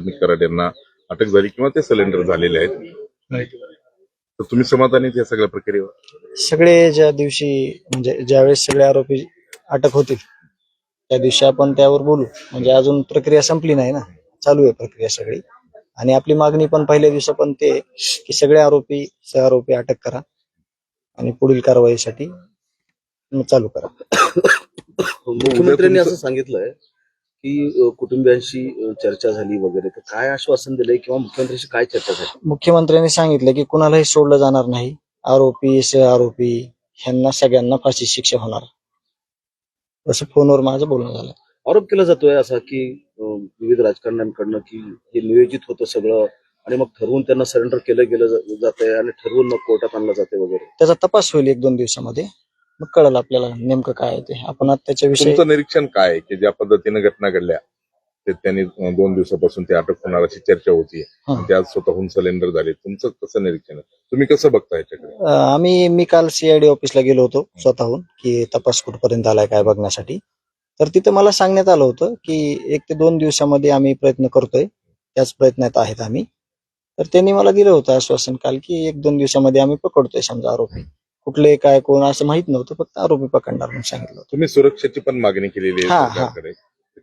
वाल्मिक कराड यांना अटक झाली किंवा ते सिलेंडर झालेले आहेत, तर तुम्ही समाधानी या सगळ्या प्रक्रियेवर? सगळे ज्या दिवशी म्हणजे ज्यावेळेस सगळे आरोपी अटक होतील त्या दिवशी आपण त्यावर बोलू. म्हणजे अजून प्रक्रिया संपली नाही ना, चालू आहे प्रक्रिया सगळी. आणि आपली मागणी पण पहिल्या दिवसा पण ते की सगळे आरोपी सहआरोपी अटक करा आणि पुढील कारवाईसाठी चालू करा. मुख्यमंत्र्यांनी असं सांगितलंय की कुटुंबियांशी चर्चा झाली वगैरे, तर काय आश्वासन दिलंय किंवा मुख्यमंत्र्यांशी काय चर्चा झाली? मुख्यमंत्र्यांनी सांगितलं की कुणालाही सोडलं जाणार नाही, आरोपी सहआरोपी ह्यांना सगळ्यांना फाशी शिक्षा होणार, असं फोनवर माझं बोलणं झालं. आरोप केला जातोय असा की विविध राजकारण्यांकडनं की हे नियोजित होतं सगळं आणि मग ठरवून त्यांना सरेंडर केलं गेलं जातंय आणि ठरवून मग कोर्टात आणलं जाते वगैरे. त्याचा तपास होईल 1-2 दिवसामध्ये, मग कळलं आपल्याला नेमकं काय आहे ते. आपण आता त्याच्याविषयी तुमचं निरीक्षण काय आहे की ज्या पद्धतीने घटना घडल्या ते त्यांनी 2 दिवसापासून ते अटक होणार अशी चर्चा होती, ते आज स्वतःहून सिलेंडर झाले, तुमचं कसं निरीक्षण आहे? तुम्ही कसं बघता याच्याकडे? मी काल सीआयडी ऑफिसला गेलो होतो स्वतःहून की तपास कुठपर्यंत आलाय काय बघण्यासाठी. तर तिथं मला सांगण्यात आलं होतं की 1 ते 2 दिवसामध्ये आम्ही प्रयत्न करतोय, त्याच प्रयत्नात आहेत आम्ही. तर त्यांनी मला दिलं होतं आश्वासन काल की 1-2 दिवसामध्ये आम्ही पकडतोय समजा आरोपी. कुठले काय कोण असं माहित नव्हतं, फक्त आरोपी पकडणार म्हणून सांगितलं होतं. तुम्ही सुरक्षेची पण मागणी केलेली आहे सरकारकडे,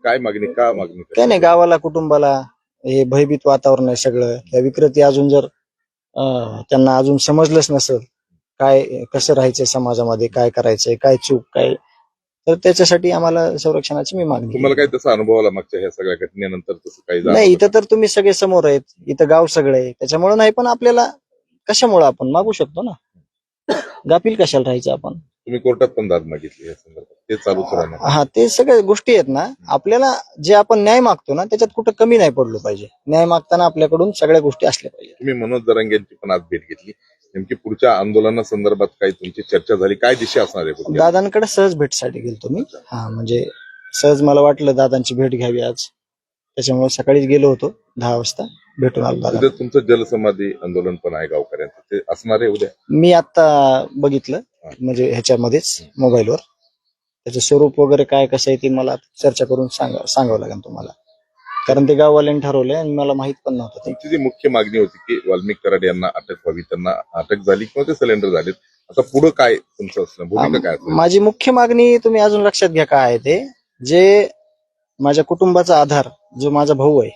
काय मागणी काय नाही, गावाला कुटुंबाला हे भयभीत वातावरण आहे सगळं. या विकृती अजून जर त्यांना अजून समजलंच नसेल काय कसं राहायचंय समाजामध्ये, काय करायचंय, काय चूक काय, तर त्याच्यासाठी आम्हाला संरक्षणाची मी मागणी. तुम्हाला काय तसं अनुभव आला मागच्या ह्या सगळ्या घटनेनंतर? तसं काही नाही, इथं तर तुम्ही सगळे समोर आहेत, इथं गाव सगळं आहे, त्याच्यामुळे नाही. पण आपल्याला कशामुळे आपण मागू शकतो ना, गाफील कशाला राहायचं आपण. तुम्ही कोर्टात पण दाद मागितली या संदर्भात, ते चालूच राहणार? हा, ते सगळ्या गोष्टी आहेत ना. आपल्याला जे आपण न्याय मागतो ना त्याच्यात कुठं कमी नाही पडलो पाहिजे. न्याय मागताना आपल्याकडून सगळ्या गोष्टी असल्या पाहिजे. तुम्ही मनोज जरांगे यांची पण आज भेट घेतली, नेमकी पुढच्या आंदोलनासंदर्भात काही तुमची चर्चा झाली, काय दिशा असणार आहे? दादांकडे सहज भेटीसाठी गेलतो मी. हा, म्हणजे सहज मला वाटलं दादांची भेट घ्यावी आज, त्याच्यामुळे सकाळीच गेलो होतो 10 वाजता, भेटून आलो दादा. उद्या तुमचं जलसमाधी आंदोलन पण आहे गावकऱ्यांचं, ते असणार आहे उद्या? मी आता बघितलं म्हणजे ह्याच्यामध्येच मोबाईलवर, त्याचं स्वरूप वगैरे काय कसं आहे ते मला चर्चा करून सांगावं लागेल तुम्हाला, कारण ते गाववाल्यांनी ठरवलंय आणि मला माहित पण नव्हतं. तुमची जी मुख्य मागणी होती की वाल्मिक कराड यांना अटक व्हावी, त्यांना अटक झाली किंवा ते सिलेंडर झालेत, आता पुढे काय तुमचं असणं, भूमिका काय असेल? माझी मुख्य मागणी तुम्ही अजून लक्षात घ्या काय आहे ते, जे माझ्या कुटुंबाचा आधार जो माझा भाऊ आहे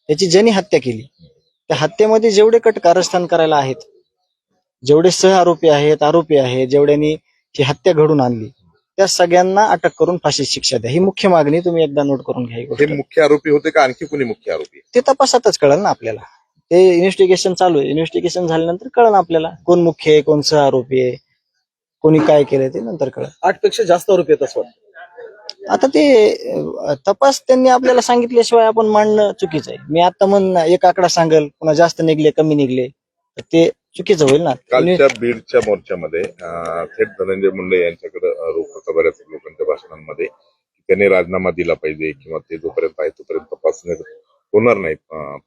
त्याची ज्यांनी हत्या केली, त्या हत्येमध्ये जेवढे कट कारस्थान करायला आहेत, जेवढे सह आरोपी आहेत, आरोपी आहेत, जेवढ्यांनी ही हत्या घडून आणली, त्या सगळ्यांना अटक करून फाशी शिक्षा द्या. ही मुख्य मागणी तुम्ही एकदा नोट करून घ्या. हे मुख्य आरोपी होते का आणखी कोणी मुख्य आरोपी? ते तपासातच कळलं ना आपल्याला, ते इन्व्हेस्टिगेशन चालू आहे. इन्व्हेस्टिगेशन झाल्यानंतर कळलं आपल्याला कोण मुख्य आहे, कोण सह आरोपी आहे, कोणी काय केलंय ते नंतर कळलं. 8 पेक्षा जास्त आरोपी आहेत असं वाटतं. आता ते तपास त्यांनी आपल्याला सांगितल्याशिवाय आपण मांडणं चुकीचं आहे. मी आता एक आकडा सांगेल, पुन्हा जास्त निघले कमी निघले तर ते चुकीचं होईल ना. कालच्या बीडच्या मोर्चामध्ये थेट धनंजय मुंडे यांच्याकडे रोख होता बऱ्याच लोकांच्या भाषणांमध्ये, त्यांनी राजीनामा दिला पाहिजे किंवा ते जोपर्यंत आहे तोपर्यंत तपासणी होणार नाही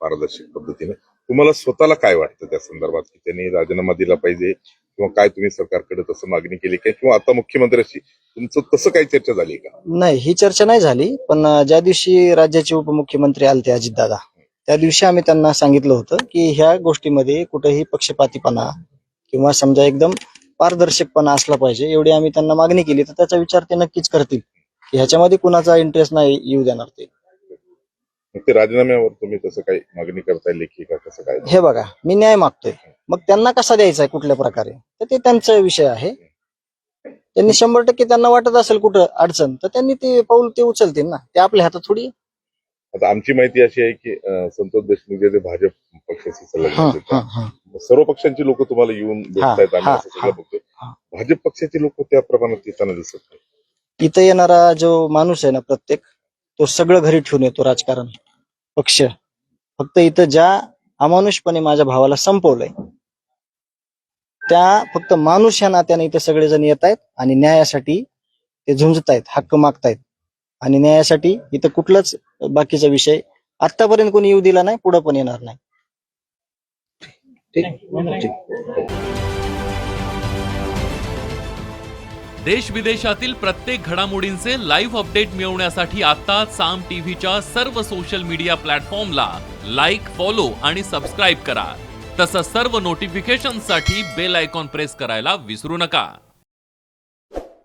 पारदर्शक पद्धतीने. तुम्हाला स्वतःला काय वाटतं त्या संदर्भात की त्यांनी राजीनामा दिला पाहिजे किंवा काय तुम्ही सरकारकडे तसं मागणी केली काय, किंवा आता मुख्यमंत्र्यांशी तुमचं तसं काही चर्चा झाली का? नाही, ही चर्चा नाही झाली. पण ज्या दिवशी राज्याचे उपमुख्यमंत्री आलते अजितदादा, त्या दिवशी आम्ही त्यांना सांगितलं होतं की ह्या गोष्टीमध्ये कुठेही पक्षपातीपणा किंवा समजा एकदम पारदर्शकपणा असला पाहिजे, एवढी आम्ही त्यांना मागणी केली. तर त्याचा विचार ते नक्कीच करतील की ह्याच्यामध्ये कुणाचा इंटरेस्ट नाही येऊ देणार ते. ते राजीनाम्यावर तुम्ही तसं काही मागणी करताय लेखी का कसं काय? हे बघा, मी न्याय मागतोय, मग त्यांना कसा द्यायचा आहे कुठल्या प्रकारे तर ते त्यांचा विषय आहे. त्यांनी 100% त्यांना वाटत असेल कुठं अडचण तर त्यांनी ते पाऊल ते उचलतील ना, ते आपल्या हातात थोडी. आता आमची माहिती अशी आहे की संतोष देशमुख जे भाजप पक्षाशी संलग्न आहेत, सर्व पक्षांची लोक तुम्हाला येऊन भेटतायत, आम्ही असं सगळं बघतोय. भाजप पक्षाचे लोक त्या प्रमाणात येताना दिसत नाही. इथं येणारा जो माणूस आहे ना प्रत्येक, तो सगळं घरी ठेवून येतो राजकारण पक्ष. फक्त इथं ज्या अमानुषपणे माझ्या भावाला संपवलंय, त्या फक्त माणूस ह्या नात्याने इथं सगळेजण येत आहेत आणि न्यायासाठी ते झुंजतायत, हक्क मागतायत. आणि न्यायासाठी इथं कुठलाच बाकीचा विषय आतापर्यंत कोणी येऊ दिला नाही, पुढे पण येणार नाही. ठीक. देश विदेशातील प्रत्येक घडामोडींचे लाईव्ह अपडेट मिळवण्यासाठी आता साम टीव्हीच्या सर्व सोशल मीडिया प्लॅटफॉर्मला लाईक, फॉलो आणि सबस्क्राईब करा. तसंच सर्व नोटिफिकेशनसाठी बेल आयकॉन प्रेस करायला विसरू नका.